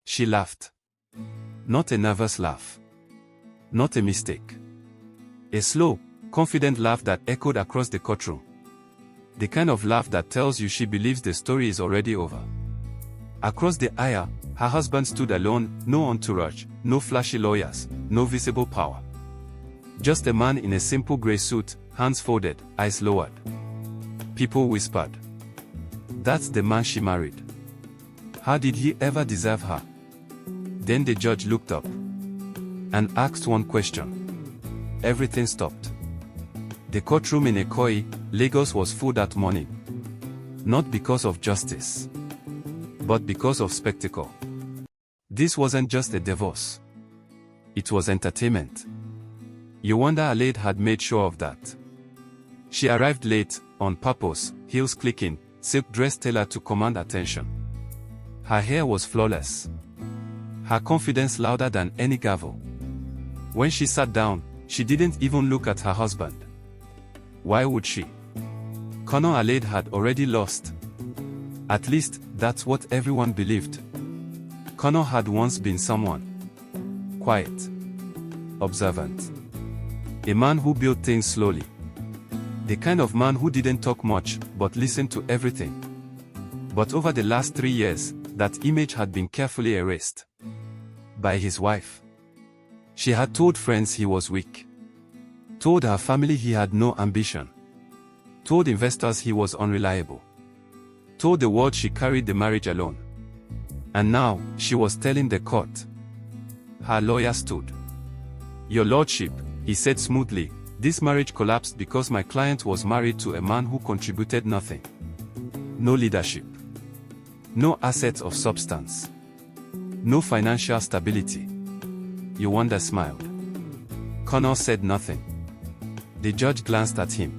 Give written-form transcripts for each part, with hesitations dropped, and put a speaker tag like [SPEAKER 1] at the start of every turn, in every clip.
[SPEAKER 1] She laughed. Not a nervous laugh. Not a mistake. A slow, confident laugh that echoed across the courtroom. The kind of laugh that tells you she believes the story is already over. Across the aisle, her husband stood alone, no entourage, no flashy lawyers, no visible power. Just a man in a simple gray suit, hands folded, eyes lowered. People whispered. That's the man she married. How did he ever deserve her? Then the judge looked up and asked one question. Everything stopped. The courtroom in Ikoyi, Lagos was full that morning. Not because of justice, but because of spectacle. This wasn't just a divorce. It was entertainment. Yewande Alade had made sure of that. She arrived late, on purpose, heels clicking, silk dress tailored to command attention. Her hair was flawless. Her confidence louder than any gavel. When she sat down, she didn't even look at her husband. Why would she? Colonel Alade had already lost. At least, that's what everyone believed. Colonel had once been someone. Quiet. Observant. A man who built things slowly. The kind of man who didn't talk much, but listened to everything. But over the last 3 years, that image had been carefully erased. By his wife. She had told friends he was weak. Told her family he had no ambition. Told investors he was unreliable. Told the world she carried the marriage alone. And now, she was telling the court. Her lawyer stood. Your lordship, he said smoothly, this marriage collapsed because my client was married to a man who contributed nothing. No leadership. No assets of substance. No financial stability. Yewande smiled. Colonel said nothing. The judge glanced at him.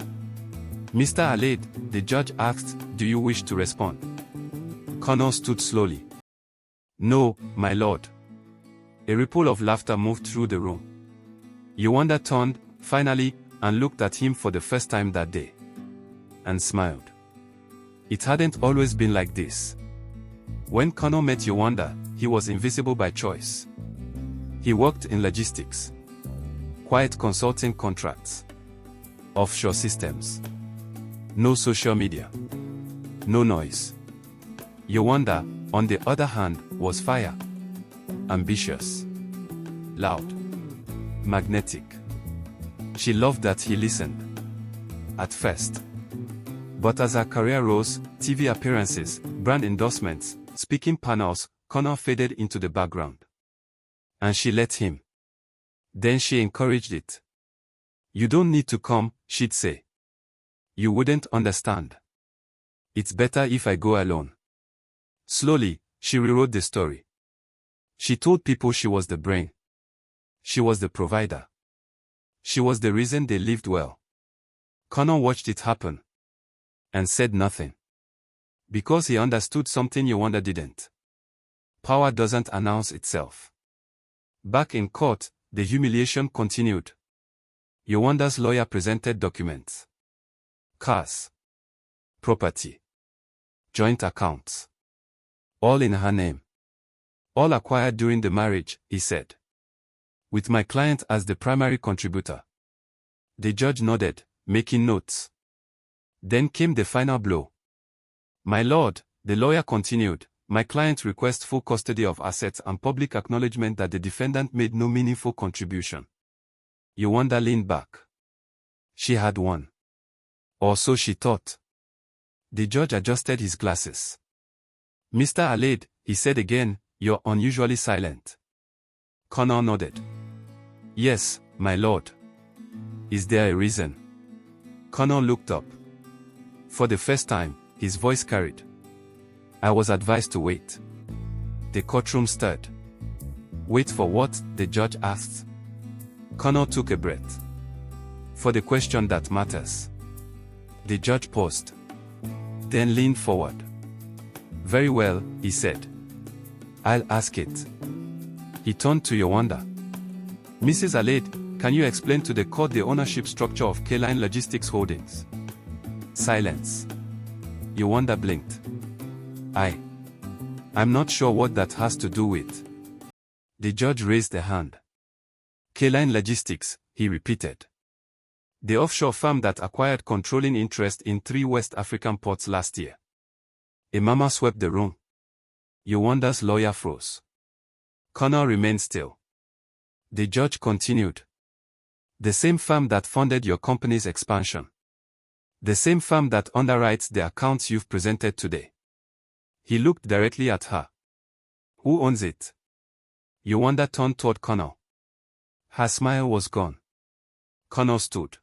[SPEAKER 1] Mr. Alade, the judge asked, do you wish to respond? Colonel stood slowly. No, my lord. A ripple of laughter moved through the room. Yewande turned, finally, and looked at him for the first time that day. And smiled. It hadn't always been like this. When Colonel met Yewande, he was invisible by choice. He worked in logistics. Quiet consulting contracts. Offshore systems. No social media. No noise. Yewande, on the other hand, was fire. Ambitious. Loud. Magnetic. She loved that he listened. At first. But as her career rose, TV appearances, brand endorsements, speaking panels, Colonel faded into the background. And she let him. Then she encouraged it. You don't need to come, she'd say. You wouldn't understand. It's better if I go alone. Slowly, she rewrote the story. She told people she was the brain. She was the provider. She was the reason they lived well. Colonel watched it happen. And said nothing. Because he understood something Yewande didn't. Power doesn't announce itself. Back in court, the humiliation continued. Yewande's lawyer presented documents. Cars. Property. Joint accounts. All in her name. All acquired during the marriage, he said. With my client as the primary contributor. The judge nodded, making notes. Then came the final blow. My lord, the lawyer continued, my client requests full custody of assets and public acknowledgement that the defendant made no meaningful contribution. Yewande leaned back. She had won. Or so she thought. The judge adjusted his glasses. Mr. Alade, he said again, you're unusually silent. Colonel nodded. Yes, my lord. Is there a reason? Colonel looked up. For the first time, his voice carried. I was advised to wait. The courtroom stirred. Wait for what? The judge asked. Colonel took a breath. For the question that matters. The judge paused. Then leaned forward. Very well, he said. I'll ask it. He turned to Yewande. Mrs. Alade, can you explain to the court the ownership structure of K-Line Logistics Holdings? Silence. Yewande blinked. I'm not sure what that has to do with. The judge raised a hand. K-Line Logistics, he repeated. The offshore firm that acquired controlling interest in 3 West African ports last year. A murmur swept the room. Yowanda's lawyer froze. Connor remained still. The judge continued. The same firm that funded your company's expansion. The same firm that underwrites the accounts you've presented today. He looked directly at her. Who owns it? Yowanda turned toward Connor. Her smile was gone. Connor stood.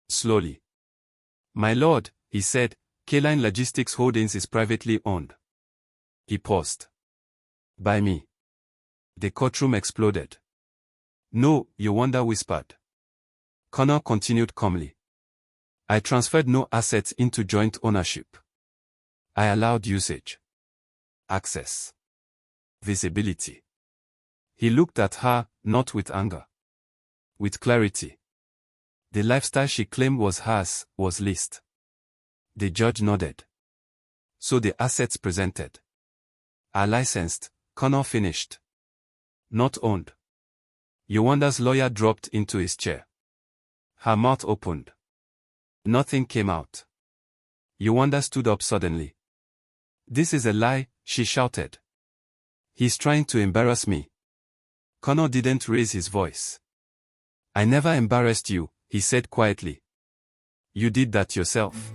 [SPEAKER 1] Slowly. My lord, he said, K-Line Logistics Holdings is privately owned. He paused. By me. The courtroom exploded. No, Yowanda whispered. Connor continued calmly. I transferred no assets into joint ownership. I allowed usage. Access. Visibility. He looked at her, not with anger. With clarity. The lifestyle she claimed was hers, was leased. The judge nodded. So the assets presented are licensed, Connor finished. Not owned. Yowanda's lawyer dropped into his chair. Her mouth opened. Nothing came out. Yowanda stood up suddenly. This is a lie, she shouted. He's trying to embarrass me. Connor didn't raise his voice. I never embarrassed you, he said quietly. You did that yourself.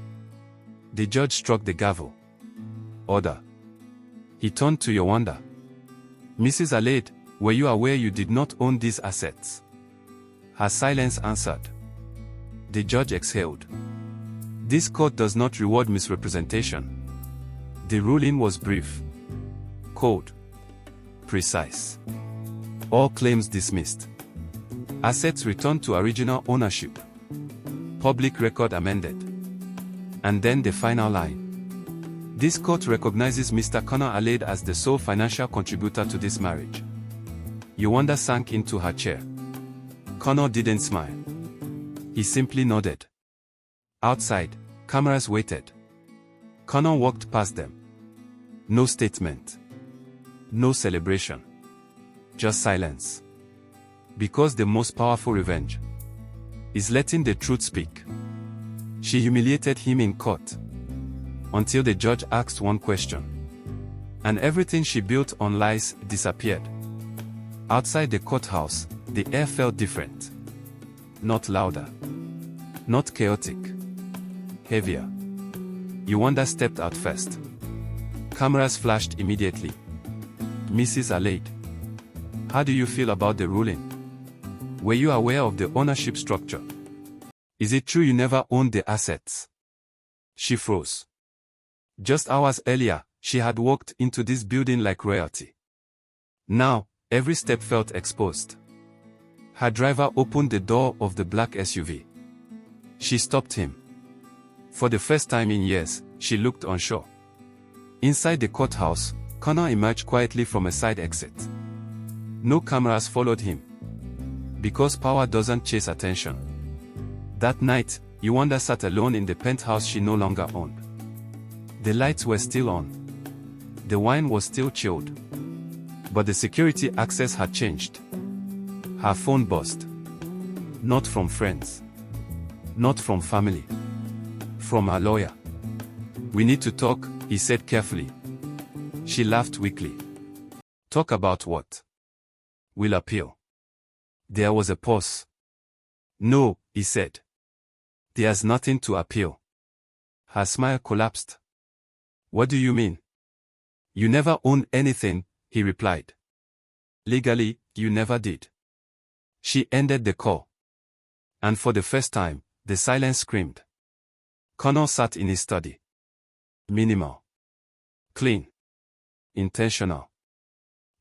[SPEAKER 1] The judge struck the gavel. Order. He turned to Yowanda. Mrs. Alade, were you aware you did not own these assets? Her silence answered. The judge exhaled. This court does not reward misrepresentation. The ruling was brief. Cold. Precise. All claims dismissed. Assets returned to original ownership. Public record amended. And then the final line. This court recognizes Mr. Connor Alade as the sole financial contributor to this marriage. Yowanda sank into her chair. Connor didn't smile. He simply nodded. Outside, cameras waited. Connor walked past them. No statement. No celebration. Just silence. Because the most powerful revenge is letting the truth speak. She humiliated him in court. Until the judge asked one question. And everything she built on lies disappeared. Outside the courthouse, the air felt different. Not louder. Not chaotic. Heavier. Yowanda stepped out first. Cameras flashed immediately. Mrs. Alade. How do you feel about the ruling? Were you aware of the ownership structure? Is it true you never owned the assets? She froze. Just hours earlier, she had walked into this building like royalty. Now, every step felt exposed. Her driver opened the door of the black SUV. She stopped him. For the first time in years, she looked unsure. Inside the courthouse, Connor emerged quietly from a side exit. No cameras followed him. Because power doesn't chase attention. That night, Yowanda sat alone in the penthouse she no longer owned. The lights were still on. The wine was still chilled. But the security access had changed. Her phone buzzed. Not from friends. Not from family. From her lawyer. We need to talk, he said carefully. She laughed weakly. Talk about what? We'll appeal. There was a pause. No, he said. There's nothing to appeal. Her smile collapsed. What do you mean? You never owned anything, he replied. Legally, you never did. She ended the call. And for the first time, the silence screamed. Connor sat in his study. Minimal. Clean. Intentional.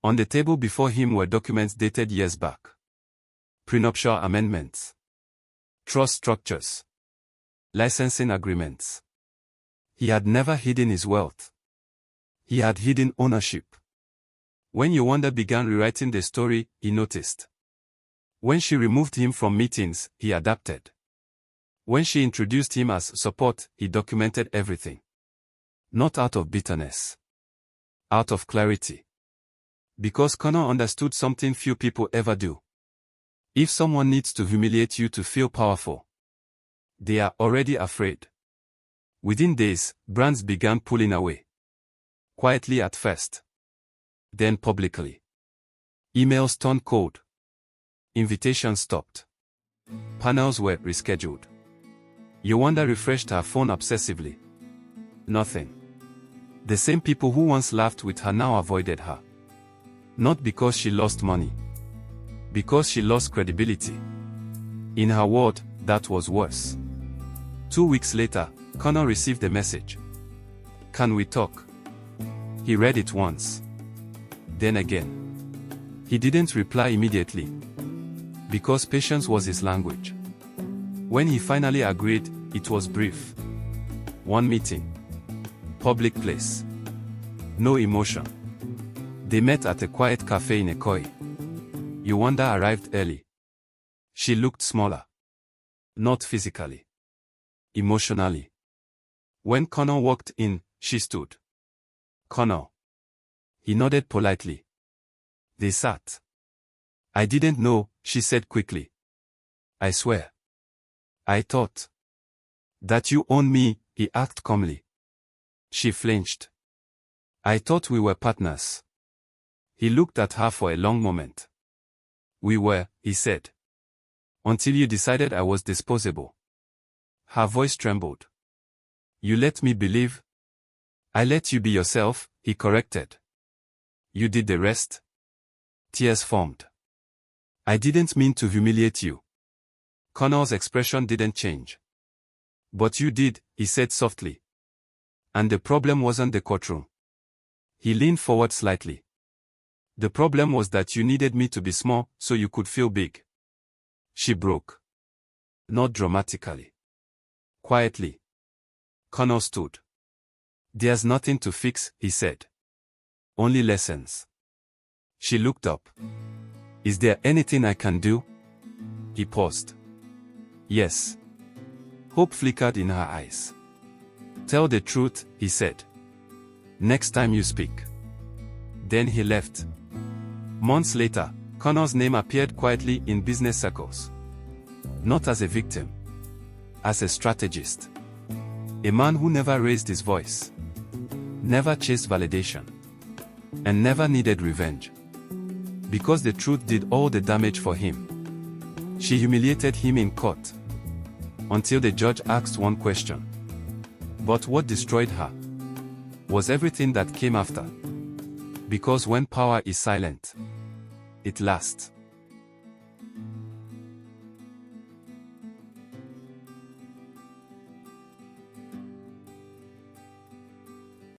[SPEAKER 1] On the table before him were documents dated years back. Prenuptial amendments. Trust structures. Licensing agreements. He had never hidden his wealth. He had hidden ownership. When Yowanda began rewriting the story, he noticed. When she removed him from meetings, he adapted. When she introduced him as support, he documented everything. Not out of bitterness. Out of clarity. Because Connor understood something few people ever do. If someone needs to humiliate you to feel powerful, they are already afraid. Within days, brands began pulling away. Quietly at first. Then publicly. Emails turned cold. Invitations stopped. Panels were rescheduled. Yowanda refreshed her phone obsessively. Nothing. The same people who once laughed with her now avoided her. Not because she lost money. Because she lost credibility. In her world, that was worse. 2 weeks later, Connor received a message. "Can we talk?" He read it once. Then again. He didn't reply immediately. Because patience was his language. When he finally agreed, it was brief. One meeting. Public place. No emotion. They met at a quiet cafe in Ekoi. Yowanda arrived early. She looked smaller. Not physically. Emotionally. When Connor walked in, she stood. "Connor." He nodded politely. They sat. "I didn't know," she said quickly. "I swear. I thought that you owned me," he asked calmly. She flinched. "I thought we were partners." He looked at her for a long moment. "We were," he said. "Until you decided I was disposable." Her voice trembled. "You let me believe." "I let you be yourself," he corrected. "You did the rest." Tears formed. "I didn't mean to humiliate you." Connor's expression didn't change. "But you did," he said softly. "And the problem wasn't the courtroom." He leaned forward slightly. "The problem was that you needed me to be small so you could feel big." She broke. Not dramatically. Quietly. Connor stood. "There's nothing to fix," he said. "Only lessons." She looked up. "Is there anything I can do?" He paused. "Yes." Hope flickered in her eyes. "Tell the truth," he said. "Next time you speak." Then he left. Months later, Connor's name appeared quietly in business circles. Not as a victim. As a strategist. A man who never raised his voice. Never chased validation. And never needed revenge. Because the truth did all the damage for him. She humiliated him in court. Until the judge asked one question. But what destroyed her? Was everything that came after. Because when power is silent, it lasts.